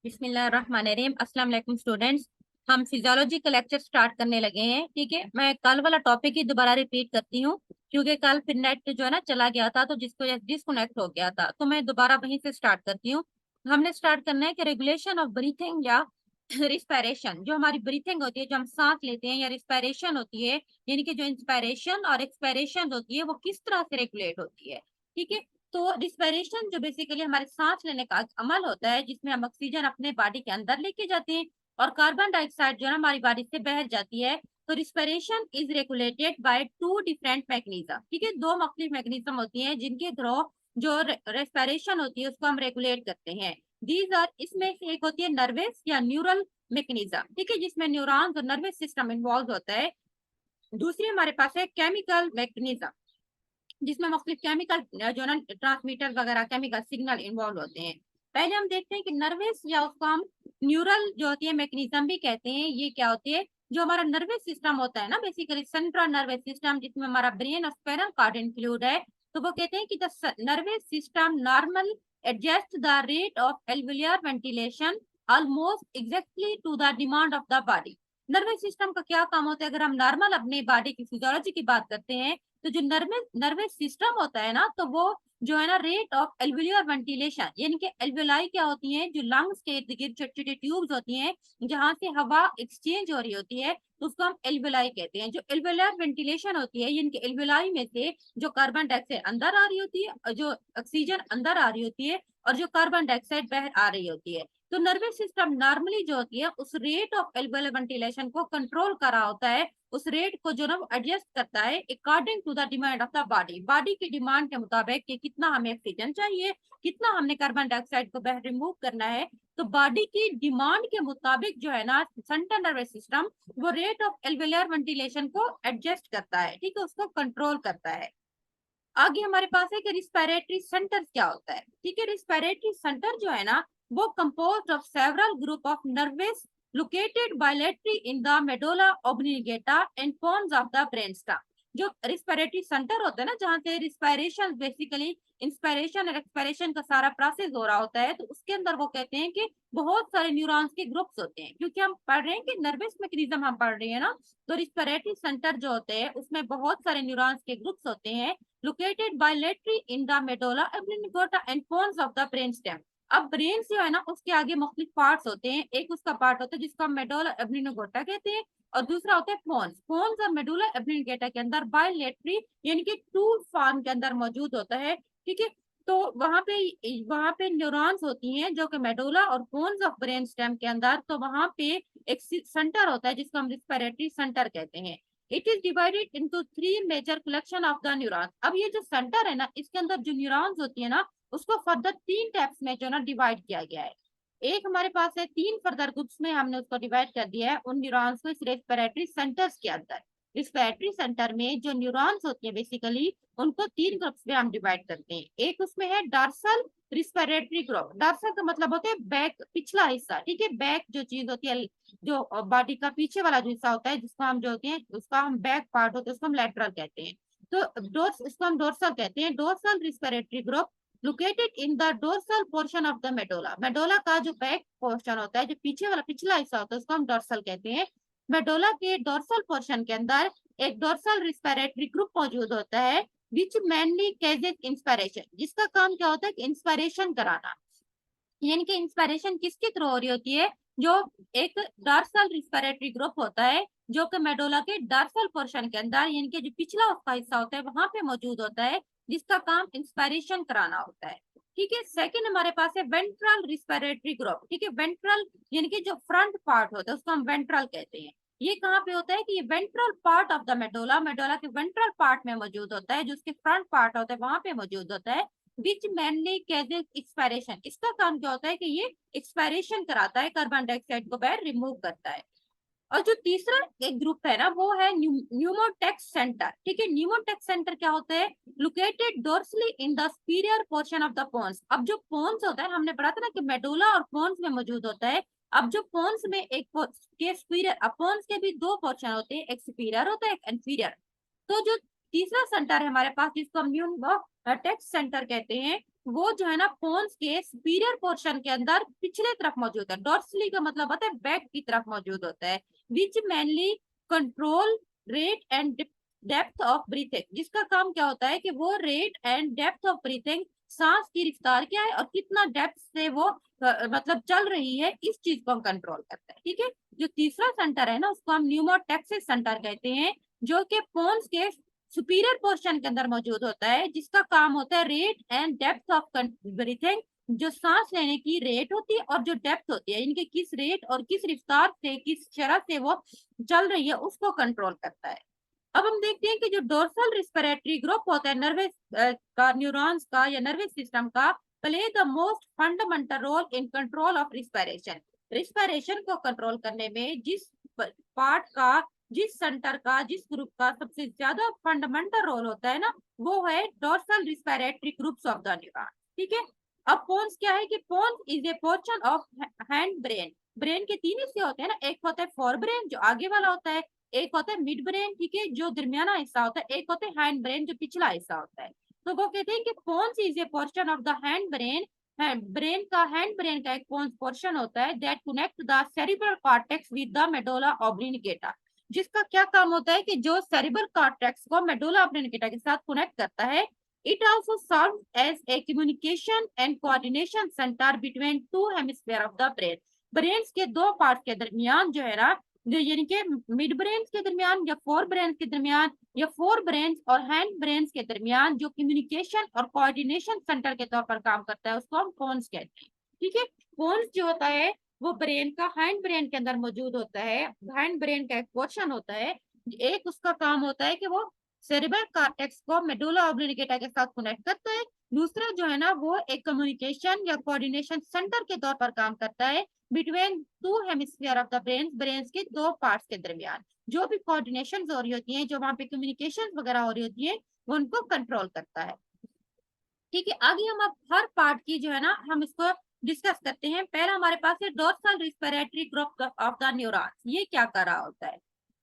बिस्मिल्लाहिर्रहमानिर्रहीम। अस्सलाम वालेकुम स्टूडेंट्स। हम फिजियोलॉजी का लेक्चर स्टार्ट करने लगे हैं। ठीक है, मैं कल वाला टॉपिक ही दोबारा रिपीट करती हूँ क्योंकि कल फिर नेट जो है ना चला गया था, तो जिसको डिस्कनेक्ट हो गया था, तो मैं दोबारा वहीं से स्टार्ट करती हूँ। हमने स्टार्ट करना है कि रेगुलेशन ऑफ ब्रीथिंग या रिस्पायरेशन, जो हमारी ब्रीथिंग होती है, जो हम सांस लेते हैं, या रिस्पायरेशन होती है, यानी कि जो इंस्पायरेशन और एक्सपायरेशन होती है वो किस तरह से रेगुलेट होती है। ठीक है, तो रिस्पिरेशन जो बेसिकली हमारे सांस लेने का अमल होता है, जिसमें हम ऑक्सीजन अपने बॉडी के अंदर लेके जाते हैं और कार्बन डाइऑक्साइड जो है हमारी बॉडी से बाहर जाती है। तो respiration is regulated by two different mechanism. ठीक है, दो मुख्तलिफ मैकेनिज्म होती हैं जिनके थ्रू जो रेस्पिरेशन होती है उसको हम रेगुलेट करते हैं। दीज आर, इसमें से एक होती है नर्वस या न्यूरल मैकेनिज्म। ठीक है, जिसमें न्यूरॉन्स और नर्वस सिस्टम इन्वॉल्व होता है। दूसरी हमारे पास है केमिकल मैकेनिज्म, जिसमें मुख्तलिफ केमिकल जो ना ट्रांसमीटर वगैरह केमिकल सिग्नल इन्वॉल्व होते हैं। पहले हम देखते हैं कि नर्वस या उसको हम न्यूरल जो होती है मैकेनिज्म भी कहते हैं। ये क्या होती है, जो हमारा नर्वस सिस्टम होता है ना, बेसिकली सेंट्रल नर्वस सिस्टम, जिसमें हमारा ब्रेन और स्पाइनल कॉर्ड इंक्लूड है। तो वो कहते हैं कि the nervous system normal adjust the rate of alveolar ventilation almost exactly to the demand of the body. Nervous system का क्या काम होता है, अगर हम नॉर्मल अपने बॉडी की फिजियोलॉजी की बात करते हैं, तो जो नर्वस नर्वस सिस्टम होता है ना, तो वो जो है ना रेट ऑफ एल्वियोलर वेंटिलेशन, यानी कि एल्वियोलाई क्या होती हैं, जो लंग्स के इर्द गिर्द छोटी छोटी ट्यूब्स होती हैं जहां से हवा एक्सचेंज हो रही होती है, तो उसको हम एल्वियोलाई कहते हैं। जो एल्वियोलर वेंटिलेशन होती है, यानी कि एल्वियोलाई में से जो कार्बन डाइऑक्साइड अंदर आ रही होती है और जो ऑक्सीजन अंदर आ रही होती है और जो कार्बन डाइऑक्साइड बाहर आ रही होती है। तो नर्वस सिस्टम नॉर्मली जो होती है उस रेट ऑफ एल्वियोलर वेंटिलेशन को कंट्रोल कर रहा होता है, उस रेट को जो ना एडजस्ट करता है according to the demand of the body. Body की डिमांड के मुताबिक कि कितना हमें ऑक्सीजन चाहिए, कितना हमने कार्बन डाइऑक्साइड को बाहर रिमूव करना है। तो बॉडी की डिमांड के मुताबिक जो है ना सेंट्रल नर्वस सिस्टम वो रेट ऑफ एल्वियोलर वेंटिलेशन को एडजस्ट करता है। ठीक है, उसको कंट्रोल करता है। आगे हमारे पास है कि रिस्पिरेटरी सेंटर क्या होता है। ठीक है, रिस्पिरेटरी सेंटर जो है ना वो composed of several group of nerves located bilaterally in the medulla oblongata and pons of the brainstem. जो रिस्पिरेटरी सेंटर होता है ना, जहाँ से रिस्पिरेशन बेसिकली इंस्पिरेशन और एक्सपिरेशन का सारा प्रोसेस हो रहा होता है, तो उसके अंदर वो कहते हैं कि बहुत सारे न्यूरॉन्स के ग्रुप्स होते हैं। क्योंकि हम पढ़ रहे हैं कि नर्वस मैकेनिज्म हम पढ़ रहे हैं ना, तो रिस्पिरेटरी सेंटर जो होते हैं उसमें बहुत सारे न्यूरॉन्स के ग्रुप्स होते हैं located bilaterally in the medulla oblongata and pons of the brainstem। अब ब्रेन जो है ना उसके आगे मुख्तलिफ पार्ट्स होते हैं। एक उसका पार्ट होता है जिसको हम मेडुला ओब्लिंगेटा कहते हैं, और दूसरा होता है पोन्स। पोन्स और मेडुला ओब्लिंगेटा के अंदर बायलेटरी यानी कि टूल फॉर्म के अंदर मौजूद होता है। ठीक है, तो वहां पे न्यूरॉन्स होती हैं जो कि मेडुला और पोन्स ऑफ ब्रेन स्टेम के अंदर। तो वहां पे एक सेंटर होता है जिसको हम रिस्पिरेटरी सेंटर कहते हैं। It is divided into three major collection of the neurons. अब ये जो सेंटर है ना, इसके अंदर जो न्यूरॉन्स होती है ना, उसको फर्दर तीन टाइप्स में जो ना डिवाइड किया गया है। एक हमारे पास है, तीन फर्दर ग्रुप्स में हमने उसको डिवाइड कर दिया है उन न्यूरॉन्स को इस रेस्पिरेटरी सेंटर्स के अंदर। रेस्पिरेटरी सेंटर में जो न्यूरॉन्स होती है बेसिकली उनको तीन ग्रुप्स में हम डिवाइड करते हैं। एक उसमें है डॉर्सल रिस्पिरेटरी ग्रुप। डॉर्सल का मतलब होता है बैक, पिछला हिस्सा। ठीक है, बैक जो चीज होती है, जो बॉडी का पीछे वाला जो हिस्सा होता है जिसको हम जो होते हैं उसका हम बैक पार्ट होता है उसको हम लेटरल कहते हैं। तो डोर्स, इसको हम डोर्सल कहते हैं। Dorsal respiratory group located in the dorsal portion of the medulla. Medulla का जो बैक पोर्शन होता है, जो पीछे वाला पिछला हिस्सा होता है, उसको हम डोर्सल कहते हैं। मेडुला के डोर्सल पोर्शन के अंदर एक डोर्सल रिस्पिरेटरी ग्रुप मौजूद होता है विच मेनली केजेस इंस्पिरेशन, जिसका काम क्या होता है कि इंस्पिरेशन कराना। यानी कि इंस्पिरेशन किसके थ्रू हो रही होती है, जो एक डॉर्सल रिस्पिरेटरी ग्रुप होता है जो कि मेडुला के डॉर्सल पोर्शन के अंदर, यानी कि जो पिछला उसका हिस्सा होता है वहां पे मौजूद होता है, जिसका काम इंस्पिरेशन कराना होता है। ठीक है, सेकंड हमारे पास है वेंट्रल रिस्पिरेटरी ग्रुप। ठीक है, वेंट्रल यानी कि जो फ्रंट पार्ट होता है उसको हम वेंट्रल कहते हैं। ये कहाँ पे होता है कि ये ventral part of the medulla, medulla के वेंट्रल पार्ट में मौजूद होता है, जो उसके फ्रंट पार्ट होता है वहां पे मौजूद होता है। विच मेनली कैजेस एक्सपायरेशन, इसका काम क्या होता है कि ये एक्सपायरेशन कराता है, कार्बन डाइऑक्साइड को बाहर रिमूव करता है। और जो तीसरा एक ग्रुप है ना वो है न्यूमोटेक्स सेंटर। ठीक है, न्यूमोटेक्स सेंटर क्या होता है, located dorsally in the superior portion of the pons. अब जो पोन्स होता है, हमने पढ़ा था ना कि मेडुला और पोन्स में मौजूद होता है। अब जो पोन्स में एक के सुपीरियर, अब पोन्स के भी दो पोर्शन होते हैं, एक सुपीरियर होता है एक इंफीरियर। तो जो तीसरा सेंटर है हमारे पास जिसको हम न्यूमोटेक्स सेंटर कहते हैं, वो जो है ना पोन्स के सुपीरियर पोर्शन के अंदर पिछले तरफ मौजूद है। डॉर्सली का मतलब होता है बैक की तरफ मौजूद होता है। Which mainly control rate and depth of breathing, जिसका काम क्या होता है कि वो rate and depth of breathing, सांस की रफ्तार क्या है और कितना डेप्थ से वो मतलब चल रही है, इस चीज को हम कंट्रोल करते हैं। ठीक है, जो तीसरा सेंटर है ना उसको हम न्यूमोटैक्सिस सेंटर कहते हैं, जो कि पोन्स के सुपीरियर पोर्शन के अंदर मौजूद होता है, जिसका काम होता है rate and depth of breathing, जो सांस लेने की रेट होती है और जो डेप्थ होती है, इनके किस रेट और किस रफ्तार से किस शरह से वो चल रही है उसको कंट्रोल करता है। अब हम देखते हैं कि जो डोर्सल रिस्पिरेटरी ग्रुप होता है नर्वस का, न्यूरॉन्स का या नर्वस सिस्टम का, play the most fundamental role in control of respiration. Respiration को कंट्रोल करने में जिस पार्ट का, जिस सेंटर का, जिस ग्रुप का सबसे ज्यादा फंडामेंटल रोल होता है ना, वो है dorsal respiratory groups of the neuron. ठीक है, अब पोन्स क्या है कि pons is a portion of hind brain. Brain के तीन हिस्से होते हैं ना, एक होता है फोर ब्रेन जो आगे वाला होता है, एक होता है मिड ब्रेन, ठीक है, जो दरमियाना हिस्सा होता है, एक होता है हैंड ब्रेन जो पिछला हिस्सा होता है। तो वो कहते हैं कि pons is a portion of the hind brain, hind brain का एक पोर्शन होता है that connect the cerebral cortex with the medulla oblongata, जिसका क्या काम होता है कि जो सेरिब्रल कॉर्टेक्स को मेडुला ऑब्लिंगेटा के साथ कनेक्ट करता है। It also serves as a communication and coordination centre between two hemisphere of the brain. Brain के दो पार्ट के दरमियान जो है ना, जो यानी कि मिड ब्रेन के दरमियान या फोर ब्रेन के दरमियान या फोर ब्रेन और हैंड ब्रेन के दरमियान जो कम्युनिकेशन और कोऑर्डिनेशन सेंटर के तौर पर काम करता है उसको हम पोन्स कहते हैं। ठीक है, पोन्स जो होता है वो ब्रेन का हैंड ब्रेन के अंदर मौजूद होता है। हैंड ब्रेन का एक पोर्शन होता है, एक उसका काम होता है कि वो सेरिब्रल कॉर्टेक्स को मेडुला ऑब्लिंगेटा के साथ कनेक्ट करता है। दूसरा जो है ना वो एक कम्युनिकेशन या कोऑर्डिनेशन सेंटर के तौर पर काम करता है between two hemisphere of the brain, brain के दो पार्ट्स के दरमियान जो भी कोऑर्डिनेशन हो रही होती है, जो वहां पे कम्युनिकेशन वगैरह हो रही होती है, वो उनको कंट्रोल करता है। ठीक है, आगे हम अब हर पार्ट की जो है ना हम इसको डिस्कस करते हैं। पहला हमारे पास है dorsal respiratory group of the neurons. ये क्या कर रहा होता है?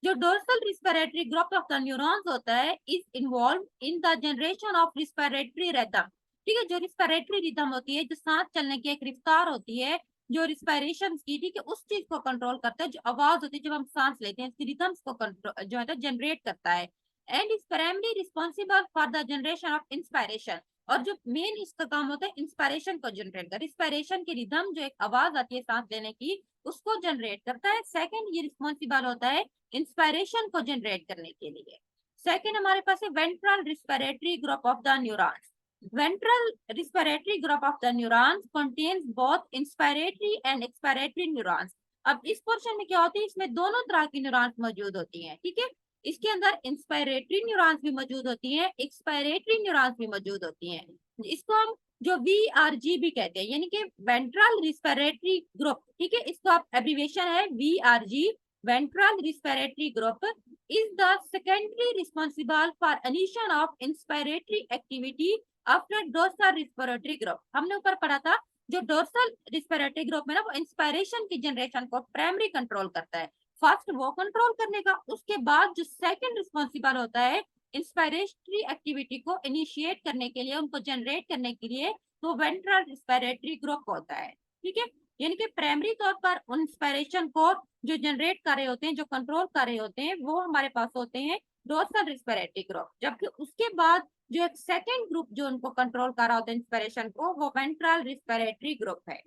जो dorsal respiratory group of the neurons होता है is involve in the generation of respiratory rhythm. ठीक है, जो रिस्पिरेटरी रिदम होती है, जो सांस चलने की एक रफ्तार होती है, जो रिस्पिरेशन की, ठीक है, उस चीज को कंट्रोल करता है। जो आवाज होती है जब हम सांस लेते हैं, इसकी रिदम्स को कंट्रोल जो है तो जनरेट करता है। And is primary responsible for the generation of inspiration. और जो मेन इसका काम होता है इंस्पायरेशन को जनरेट कर, इंस्पायरेशन की रिदम जो एक आवाज आती है सांस लेने की उसको जनरेट करता है। सेकंड ये रिस्पॉन्सिबल होता है इंस्पायरेशन को जनरेट करने के लिए। सेकंड हमारे पास है ventral respiratory group of the neurons. Ventral respiratory group of the neurons contains both inspiratory and expiratory neurons. अब इस पोर्शन में क्या होती है, इसमें दोनों तरह की न्यूरॉन्स मौजूद होती हैं। ठीक है, इसके अंदर इंस्पायरेटरी न्यूरॉन्स भी मौजूद होती हैं, एक्सपायरेटरी न्यूरॉन्स भी मौजूद होती हैं। इसको हम जो VRG भी कहते हैं, यानी कि वेंट्रल रिस्पिरेटरी ग्रुप। ठीक है, इसको आप एब्रीविएशन है VRG, ventral respiratory group is the secondary responsible for initiation of inspiratory activity after dorsal respiratory group. हमने ऊपर पढ़ा था जो डोर्सल रिस्पिरेटरी ग्रुप में ना वो इंस्पायरेशन की जनरेशन को प्राइमरी कंट्रोल करता है, फर्स्ट वो कंट्रोल करने का। उसके बाद जो सेकंड रिस्पॉन्सिबल होता है इंस्पायरेटरी एक्टिविटी को इनिशिएट करने के लिए, उनको जनरेट करने के लिए, तो वेंट्रल रिस्पिरेटरी ग्रुप होता है। ठीक है, यानी कि प्राइमरी तौर पर इंस्पायरेशन को जो जनरेट कर रहे होते हैं, जो कंट्रोल कर रहे होते हैं, वो हमारे पास होते हैं डोर्सल रिस्पिरेटरी ग्रुप। जबकि उसके बाद जो एक सेकेंड ग्रुप जो उनको कंट्रोल कर रहा होता है इंस्पायरेशन को, वो वेंट्रल रिस्पिरेटरी ग्रुप है।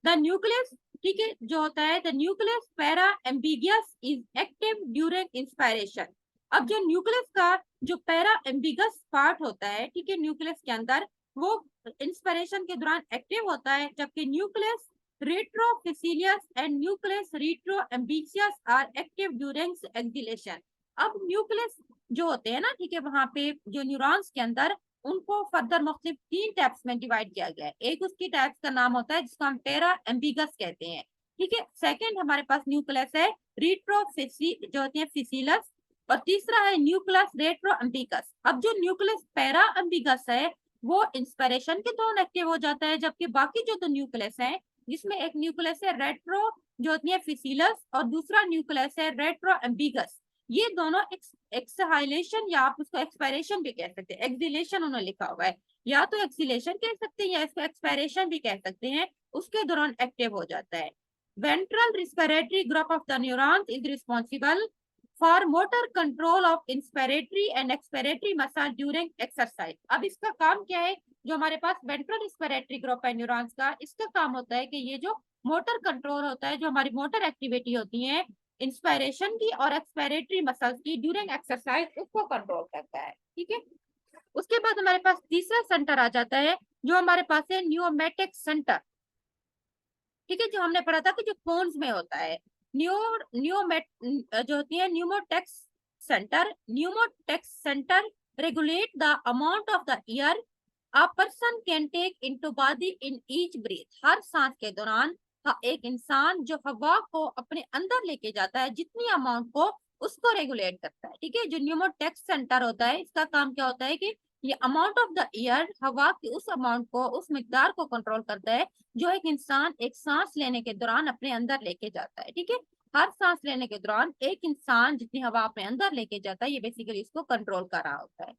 द न्यूक्लियस, ठीक है, जो होता है the nucleus para ambiguous is active during inspiration. अब जो न्यूक्लियस का जो पैरा एम्बिगस पार्ट होता है, ठीक है, न्यूक्लियस के अंदर वो इंस्पायरेशन के दौरान एक्टिव होता है, जबकि nucleus retrofacialis and nucleus retroambiguus are active during exhalation. अब न्यूक्लियस जो होते हैं ना, ठीक है, वहां पे जो न्यूरॉन्स के अंदर उनको फर्दर मुख्तलिफ 3 टाइप्स में डिवाइड किया गया है। एक उसकी टाइप्स का नाम होता है जिसको हम पैरा एम्बिगस कहते हैं। ठीक है, सेकंड हमारे पास न्यूक्लियस है रेट्रोफिसी जो होती है फिसिलस, और तीसरा है न्यूक्लियस रेट्रो एम्बिगस। अब जो न्यूक्लियस पैरा एम्बिगस है वो इंस्पायरेशन के दौरान एक्टिव हो जाता है, जबकि बाकी जो 2 न्यूक्लियस है, जिसमें एक न्यूक्लियस है रेट्रो जो होती है फिसिलस और दूसरा न्यूक्लियस है रेट्रो एम्बिगस, ये दोनों एक्सहाइलेशन या आप उसको एक्सपायरेशन भी कह सकते हैं, एक्सहिलेशन उन्होंने लिखा हुआ है, या तो एक्सीलेशन कह सकते हैं या इसको एक्सपायरेशन भी कह सकते हैं, उसके दौरान एक्टिव हो जाता है। Ventral respiratory group of the neurons is responsible for motor control of inspiratory and expiratory muscle during exercise. अब इसका काम क्या है? जो हमारे पास वेंट्रल रिस्पिरेटरी ग्रुप है न्यूरॉन्स का, इसका काम होता है कि ये जो मोटर कंट्रोल होता है, जो हमारी मोटर एक्टिविटी होती है इंस्पायरेशन की और एक्सपायरेटरी मसल्स की ड्यूरिंग एक्सरसाइज, उसको कंट्रोल करता है। ठीक है, उसके बाद हमारे पास तीसरा सेंटर आ जाता है जो हमारे पास है न्यूमेटिक सेंटर। ठीक है, जो हमने पढ़ा था कि जो फोन्स में होता है, न्यू न्यूमेट जो होती है pneumotaxic centre. Pneumotaxic centre regulate the amount of the air a person can take into body in each breath. हर सांस के दौरान एक इंसान जो हवा को अपने अंदर लेके जाता है, जितनी अमाउंट को, उसको रेगुलेट करता है। ठीक है, जो न्यूमोटेक्स सेंटर होता है, इसका काम क्या होता है कि ये अमाउंट ऑफ द एयर, हवा की उस अमाउंट को, उस मिकदार को कंट्रोल करता है जो एक इंसान एक सांस लेने के दौरान अपने अंदर लेके जाता है। ठीक है, हर सांस लेने के दौरान एक इंसान जितनी हवा अपने अंदर लेके जाता है, ये बेसिकली इसको कंट्रोल कर रहा होता है।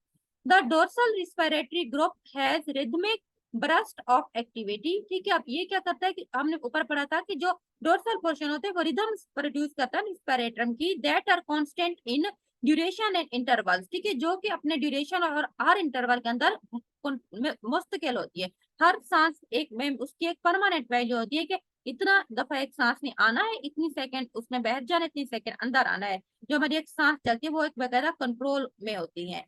The dorsal respiratory group has rhythmic burst of activity. ठीक है, अब ये क्या करता है कि हमने ऊपर पढ़ा था कि जो डोर्सल पोर्शन होते हैं वो रिदम प्रोड्यूस करता है रिस्पिरेटरम की, that are constant in duration and intervals. ठीक है, जो कि अपने ड्यूरेशन और हर इंटरवल के अंदर मुस्तकिल होती है। हर सांस एक में उसकी एक परमानेंट वैल्यू होती है कि इतना दफा एक सांस ने आना है, इतनी सेकंड उसमें बैठ जाना, इतनी सेकंड अंदर आना है। जो हमारी एक सांस चलती है वो एक वगैरह कंट्रोल में होती है।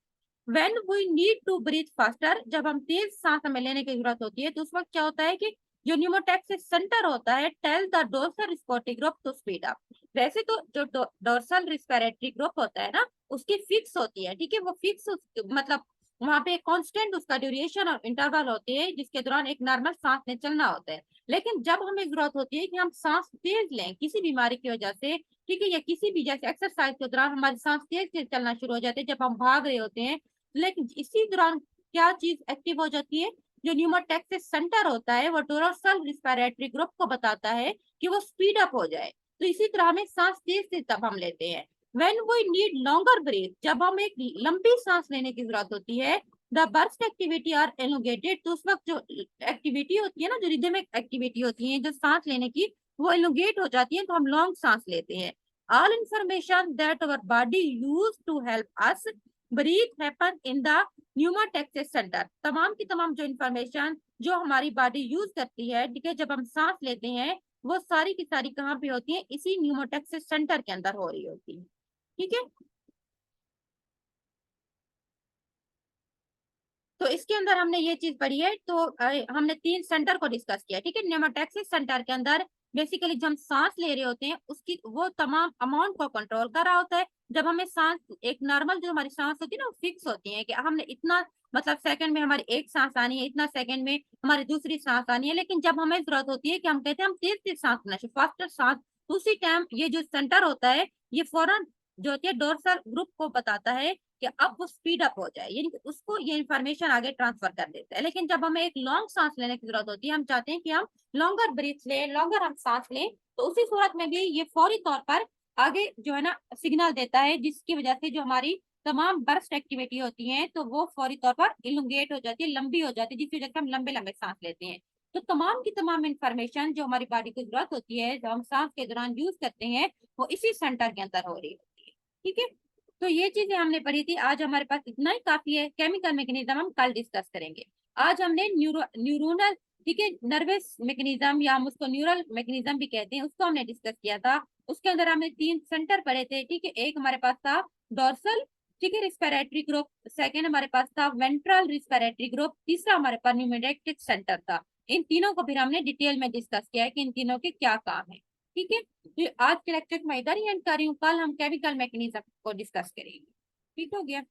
When we need to breathe faster, जब हम तेज सांस हमें लेने की जरूरत होती है, तो उस वक्त क्या होता है कि जो न्यूमोटैक्सिस सेंटर होता है tell the dorsal respiratory group to speed up. वैसे तो जो डोर्सल रिस्पिरेटरी ग्रुप होता है ना, उसकी फिक्स होती है। ठीक है, वो फिक्स मतलब वहां पे कांस्टेंट उसका ड्यूरेशन और इंटरवल होती है जिसके दौरान एक नॉर्मल सांस ने चलना होता है। लेकिन जब हमें जरूरत होती है कि हम सांस तेज लें किसी बीमारी की वजह से, ठीक है, या किसी भी जैसे एक्सरसाइज के दौरान हमारी सांस तेज तेज चलना शुरू हो जाती है, जब हम भाग रहे होते हैं, लेकिन इसी दौरान क्या चीज एक्टिव हो जाती है? जो न्यूमोटैक्सिस सेंटर होता है वो डोर्सल रिस्पिरेटरी ग्रुप को बताता है कि वो स्पीड अप हो जाए। तो इसी तरह हमें सांस तेज से तब हम लेते हैं। When we need longer breath, जब हम एक लंबी सांस लेने की जरूरत होती है, the burst activity are elongated. तो उस वक्त जो एक्टिविटी होती है ना, जो रिदमिक एक्टिविटी होती है जो सांस लेने की, वो एलोंगेट हो जाती है, तो हम लॉन्ग सांस लेते हैं। All information that our body use to help us breathe happen in the pneumotaxic centre. तमाम की तमाम जो इंफॉर्मेशन जो हमारी बॉडी यूज करती है, ठीक है, जब हम सांस लेते हैं, वो सारी की सारी कहाँ पे होती है? इसी न्यूमोटैक्सिस सेंटर के अंदर हो रही होती है। ठीक है, तो इसके अंदर हमने ये चीज पढ़ी है। तो हमने तीन सेंटर को डिस्कस किया। ठीक है, न्यूमोटैक्सिस सेंटर के अंदर बेसिकली जब हम सांस ले रहे होते हैं, उसकी वो तमाम अमाउंट को कंट्रोल कर रहा होता है। जब हमें सांस, एक नॉर्मल जो हमारी सांस होती है ना, वो फिक्स होती है कि हमने इतना, मतलब सेकंड में हमारी एक सांस आनी है, इतना सेकंड में हमारी दूसरी सांस आनी है। लेकिन जब हमें जरूरत होती है कि हम कहते हैं हम तेज तेज सांस लेना, फास्टर सांस, तो उसी टाइम ये जो सेंटर होता है, ये फौरन जो होती है डोर्सल ग्रुप को बताता है कि अब वो स्पीड अप हो जाए, यानी कि उसको ये इन्फॉर्मेशन आगे ट्रांसफर कर देता है। लेकिन जब हमें एक लॉन्ग सांस लेने की जरूरत होती है, हम चाहते हैं कि हम लॉन्गर ब्रीथ लें, लॉन्गर हम सांस लें, तो उसी सूरत में भी ये फौरी तौर पर आगे जो है ना सिग्नल देता है, जिसकी वजह से जो हमारी तमाम बर्स्ट एक्टिविटी होती है, तो वो फौरी तौर पर इलोंगेट हो जाती है, लंबी हो जाती है, जिसकी वजह से हम लंबे लंबे सांस लेते हैं। तो तमाम की तमाम इंफॉर्मेशन जो हमारी बॉडी को जरूरत होती है, जो हम सांस के दौरान यूज करते हैं, वो इसी सेंटर के अंदर हो रही होती है। ठीक है, तो ये चीजें हमने पढ़ी थी। आज हमारे पास इतना ही काफी है। केमिकल मैकेनिज्म हम कल डिस्कस करेंगे। आज हमने न्यूरोनल, ठीक है, नर्वस मैकेनिज्म या हम उसको न्यूरल मैकेनिज्म भी कहते हैं, उसको हमने डिस्कस किया था। उसके अंदर हमने तीन सेंटर पढ़े थे। ठीक है, एक हमारे पास था डोर्सल, ठीक है, रिस्पिरेटरी ग्रुप। सेकेंड हमारे पास था वेंट्रल रिस्पिरेटरी ग्रुप। तीसरा हमारे पास न्यूमेटिक सेंटर था। इन तीनों को फिर हमने डिटेल में डिस्कस किया है कि इन तीनों के क्या काम है। ठीक है, तो आज के लेक्चर में इधर ही एंड कर रही हूँ। कल हम केमिकल मैकेनिज्म को डिस्कस करेंगे। ठीक हो गया।